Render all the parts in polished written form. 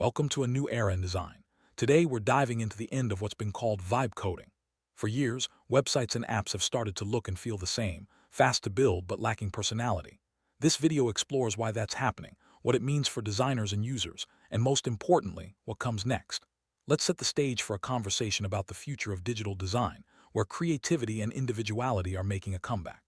Welcome to a new era in design. Today we're diving into the end of what's been called vibe coding. For years, websites and apps have started to look and feel the same, fast to build but lacking personality. This video explores why that's happening, what it means for designers and users, and most importantly, what comes next. Let's set the stage for a conversation about the future of digital design, where creativity and individuality are making a comeback.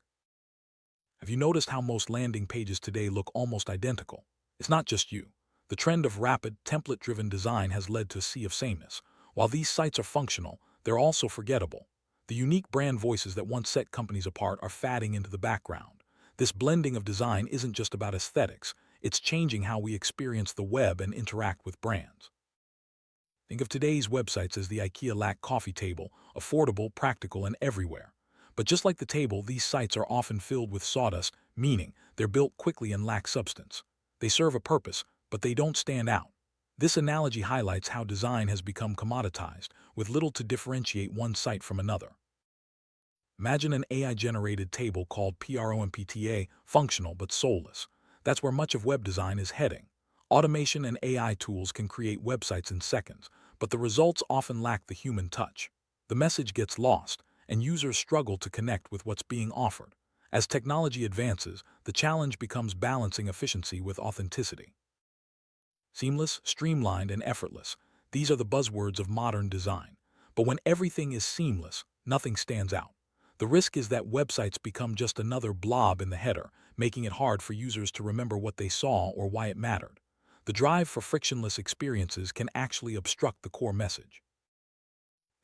Have you noticed how most landing pages today look almost identical? It's not just you. The trend of rapid, template-driven design has led to a sea of sameness. While these sites are functional, they're also forgettable. The unique brand voices that once set companies apart are fading into the background. This blending of design isn't just about aesthetics, it's changing how we experience the web and interact with brands. Think of today's websites as the Ikea LACK coffee table, affordable, practical, and everywhere. But just like the table, these sites are often filled with sawdust, meaning they're built quickly and lack substance. They serve a purpose, but they don't stand out. This analogy highlights how design has become commoditized, with little to differentiate one site from another. Imagine an AI-generated table called PROMPTA, functional but soulless. That's where much of web design is heading. Automation and AI tools can create websites in seconds, but the results often lack the human touch. The message gets lost, and users struggle to connect with what's being offered. As technology advances, the challenge becomes balancing efficiency with authenticity. Seamless, streamlined, and effortless. These are the buzzwords of modern design. But when everything is seamless, nothing stands out. The risk is that websites become just another blob in the header, making it hard for users to remember what they saw or why it mattered. The drive for frictionless experiences can actually obstruct the core message.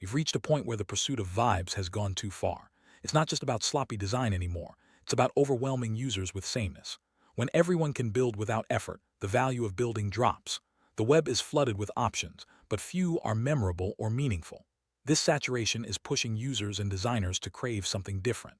We've reached a point where the pursuit of vibes has gone too far. It's not just about sloppy design anymore. It's about overwhelming users with sameness. When everyone can build without effort, the value of building drops. The web is flooded with options, but few are memorable or meaningful. This saturation is pushing users and designers to crave something different.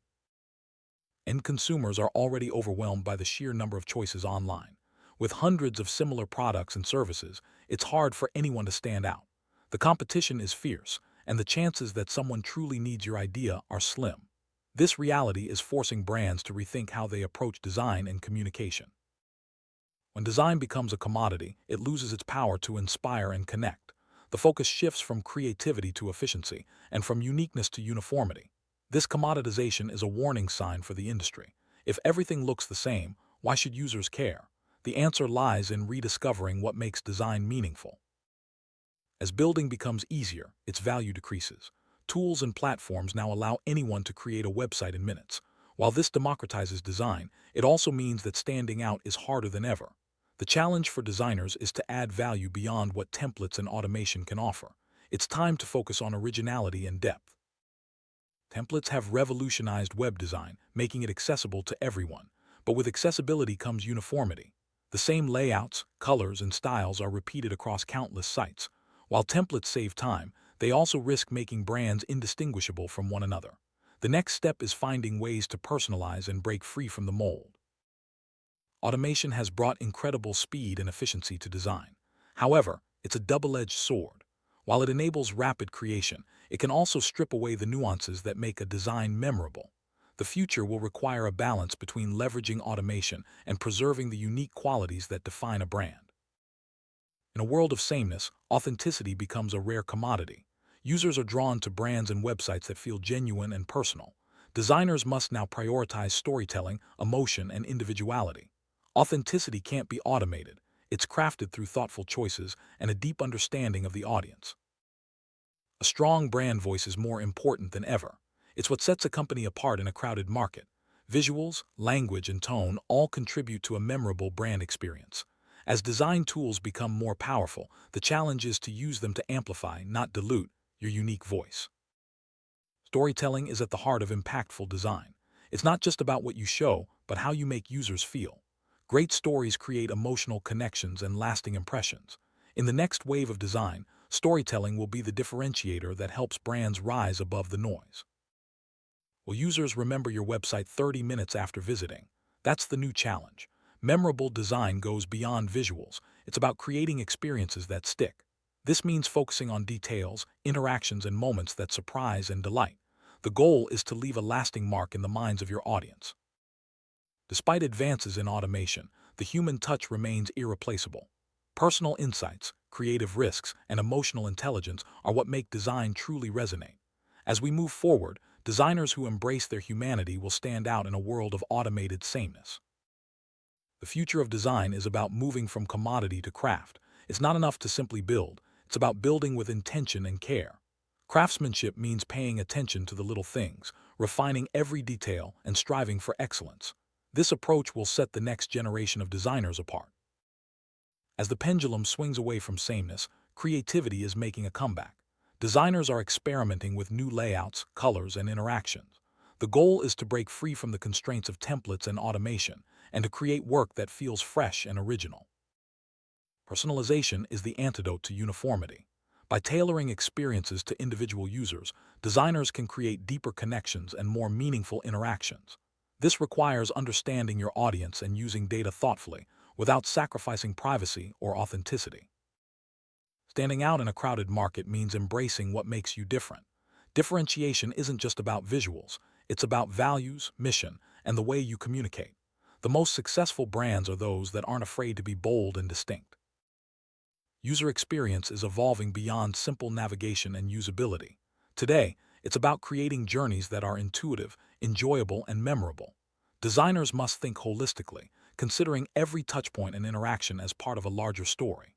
End consumers are already overwhelmed by the sheer number of choices online. With hundreds of similar products and services, it's hard for anyone to stand out. The competition is fierce, and the chances that someone truly needs your idea are slim. This reality is forcing brands to rethink how they approach design and communication. When design becomes a commodity, it loses its power to inspire and connect. The focus shifts from creativity to efficiency, and from uniqueness to uniformity. This commoditization is a warning sign for the industry. If everything looks the same, why should users care? The answer lies in rediscovering what makes design meaningful. As building becomes easier, its value decreases. Tools and platforms now allow anyone to create a website in minutes. While this democratizes design, it also means that standing out is harder than ever. The challenge for designers is to add value beyond what templates and automation can offer. It's time to focus on originality and depth. Templates have revolutionized web design, making it accessible to everyone. But with accessibility comes uniformity. The same layouts, colors, and styles are repeated across countless sites. While templates save time, they also risk making brands indistinguishable from one another. The next step is finding ways to personalize and break free from the mold. Automation has brought incredible speed and efficiency to design. However, it's a double-edged sword. While it enables rapid creation, it can also strip away the nuances that make a design memorable. The future will require a balance between leveraging automation and preserving the unique qualities that define a brand. In a world of sameness, authenticity becomes a rare commodity. Users are drawn to brands and websites that feel genuine and personal. Designers must now prioritize storytelling, emotion, and individuality. Authenticity can't be automated. It's crafted through thoughtful choices and a deep understanding of the audience. A strong brand voice is more important than ever. It's what sets a company apart in a crowded market. Visuals, language, and tone all contribute to a memorable brand experience. As design tools become more powerful, the challenge is to use them to amplify, not dilute, your unique voice. Storytelling is at the heart of impactful design. It's not just about what you show, but how you make users feel. Great stories create emotional connections and lasting impressions. In the next wave of design, storytelling will be the differentiator that helps brands rise above the noise. Will users remember your website 30 minutes after visiting? That's the new challenge. Memorable design goes beyond visuals. It's about creating experiences that stick. This means focusing on details, interactions, and moments that surprise and delight. The goal is to leave a lasting mark in the minds of your audience. Despite advances in automation, the human touch remains irreplaceable. Personal insights, creative risks, and emotional intelligence are what make design truly resonate. As we move forward, designers who embrace their humanity will stand out in a world of automated sameness. The future of design is about moving from commodity to craft. It's not enough to simply build. It's about building with intention and care. Craftsmanship means paying attention to the little things, refining every detail, and striving for excellence. This approach will set the next generation of designers apart. As the pendulum swings away from sameness, creativity is making a comeback. Designers are experimenting with new layouts, colors, and interactions. The goal is to break free from the constraints of templates and automation, and to create work that feels fresh and original. Personalization is the antidote to uniformity. By tailoring experiences to individual users, designers can create deeper connections and more meaningful interactions. This requires understanding your audience and using data thoughtfully, without sacrificing privacy or authenticity. Standing out in a crowded market means embracing what makes you different. Differentiation isn't just about visuals, it's about values, mission, and the way you communicate. The most successful brands are those that aren't afraid to be bold and distinct. User experience is evolving beyond simple navigation and usability. Today, it's about creating journeys that are intuitive, enjoyable, and memorable. Designers must think holistically, considering every touchpoint and interaction as part of a larger story.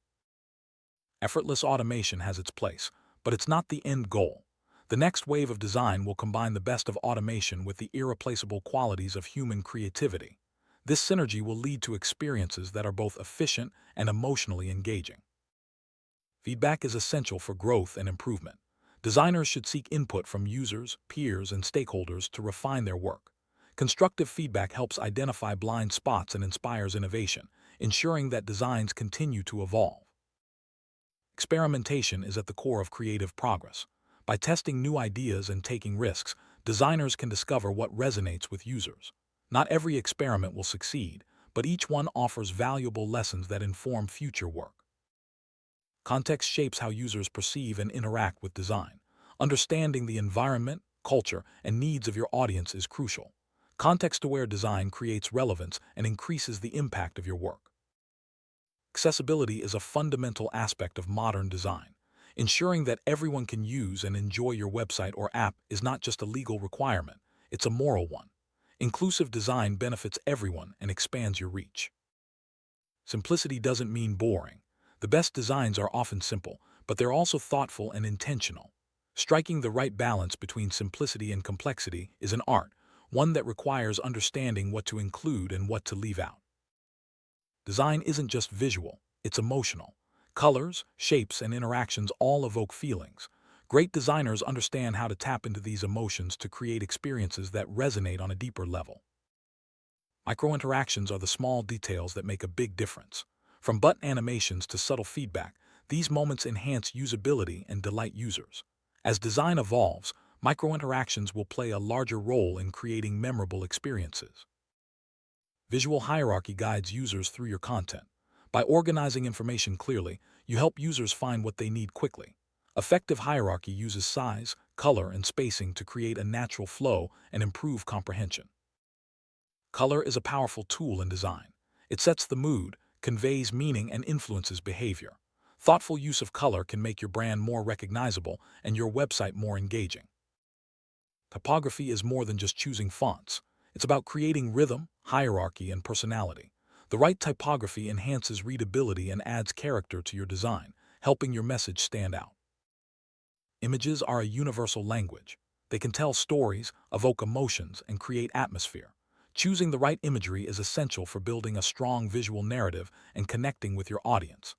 Effortless automation has its place, but it's not the end goal. The next wave of design will combine the best of automation with the irreplaceable qualities of human creativity. This synergy will lead to experiences that are both efficient and emotionally engaging. Feedback is essential for growth and improvement. Designers should seek input from users, peers, and stakeholders to refine their work. Constructive feedback helps identify blind spots and inspires innovation, ensuring that designs continue to evolve. Experimentation is at the core of creative progress. By testing new ideas and taking risks, designers can discover what resonates with users. Not every experiment will succeed, but each one offers valuable lessons that inform future work. Context shapes how users perceive and interact with design. Understanding the environment, culture, and needs of your audience is crucial. Context-aware design creates relevance and increases the impact of your work. Accessibility is a fundamental aspect of modern design. Ensuring that everyone can use and enjoy your website or app is not just a legal requirement, it's a moral one. Inclusive design benefits everyone and expands your reach. Simplicity doesn't mean boring. The best designs are often simple, but they're also thoughtful and intentional. Striking the right balance between simplicity and complexity is an art, one that requires understanding what to include and what to leave out. Design isn't just visual, it's emotional. Colors, shapes, and interactions all evoke feelings. Great designers understand how to tap into these emotions to create experiences that resonate on a deeper level. Micro-interactions are the small details that make a big difference. From button animations to subtle feedback, these moments enhance usability and delight users. As design evolves, micro-interactions will play a larger role in creating memorable experiences. Visual hierarchy guides users through your content. By organizing information clearly, you help users find what they need quickly. Effective hierarchy uses size, color, and spacing to create a natural flow and improve comprehension. Color is a powerful tool in design. It sets the mood, conveys meaning, and influences behavior. Thoughtful use of color can make your brand more recognizable and your website more engaging. Typography is more than just choosing fonts. It's about creating rhythm, hierarchy, and personality. The right typography enhances readability and adds character to your design, helping your message stand out. Images are a universal language. They can tell stories, evoke emotions, and create atmosphere. Choosing the right imagery is essential for building a strong visual narrative and connecting with your audience.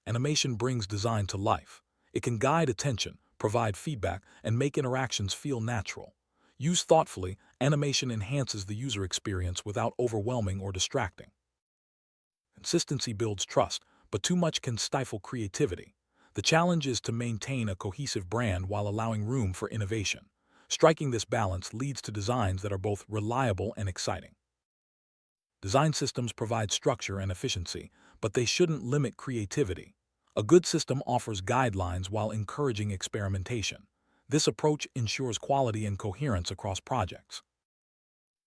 Animation brings design to life. It can guide attention, provide feedback, and make interactions feel natural. Used thoughtfully, animation enhances the user experience without overwhelming or distracting. Consistency builds trust, but too much can stifle creativity. The challenge is to maintain a cohesive brand while allowing room for innovation. Striking this balance leads to designs that are both reliable and exciting. Design systems provide structure and efficiency, but they shouldn't limit creativity. A good system offers guidelines while encouraging experimentation. This approach ensures quality and coherence across projects.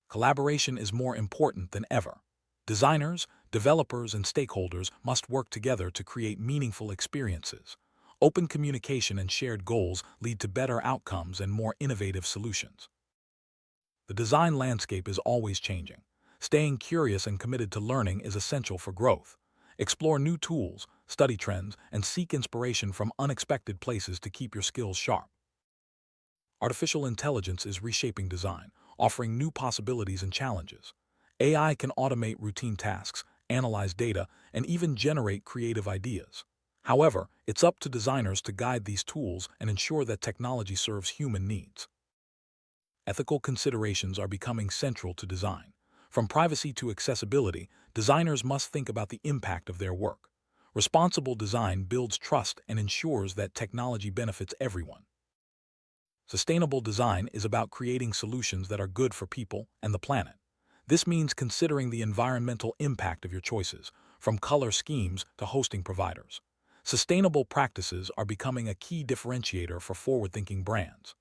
Collaboration is more important than ever. Designers, developers, and stakeholders must work together to create meaningful experiences. Open communication and shared goals lead to better outcomes and more innovative solutions. The design landscape is always changing. Staying curious and committed to learning is essential for growth. Explore new tools, study trends, and seek inspiration from unexpected places to keep your skills sharp. Artificial intelligence is reshaping design, offering new possibilities and challenges. AI can automate routine tasks, analyze data, and even generate creative ideas. However, it's up to designers to guide these tools and ensure that technology serves human needs. Ethical considerations are becoming central to design. From privacy to accessibility, designers must think about the impact of their work. Responsible design builds trust and ensures that technology benefits everyone. Sustainable design is about creating solutions that are good for people and the planet. This means considering the environmental impact of your choices, from color schemes to hosting providers. Sustainable practices are becoming a key differentiator for forward-thinking brands.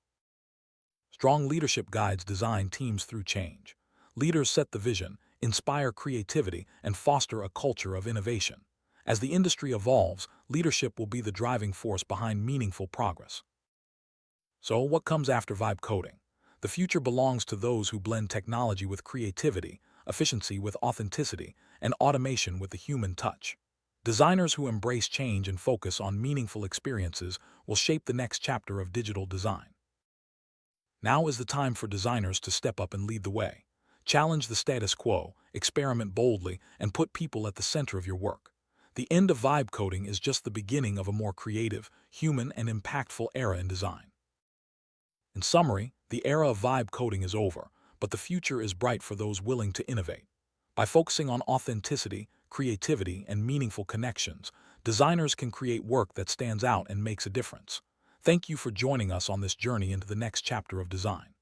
Strong leadership guides design teams through change. Leaders set the vision, inspire creativity, and foster a culture of innovation. As the industry evolves, leadership will be the driving force behind meaningful progress. So, what comes after vibe coding? The future belongs to those who blend technology with creativity, efficiency with authenticity, and automation with the human touch. Designers who embrace change and focus on meaningful experiences will shape the next chapter of digital design. Now is the time for designers to step up and lead the way. Challenge the status quo, experiment boldly, and put people at the center of your work. The end of vibe coding is just the beginning of a more creative, human, and impactful era in design. In summary, the era of vibe coding is over, but the future is bright for those willing to innovate. By focusing on authenticity, creativity, and meaningful connections, designers can create work that stands out and makes a difference. Thank you for joining us on this journey into the next chapter of design.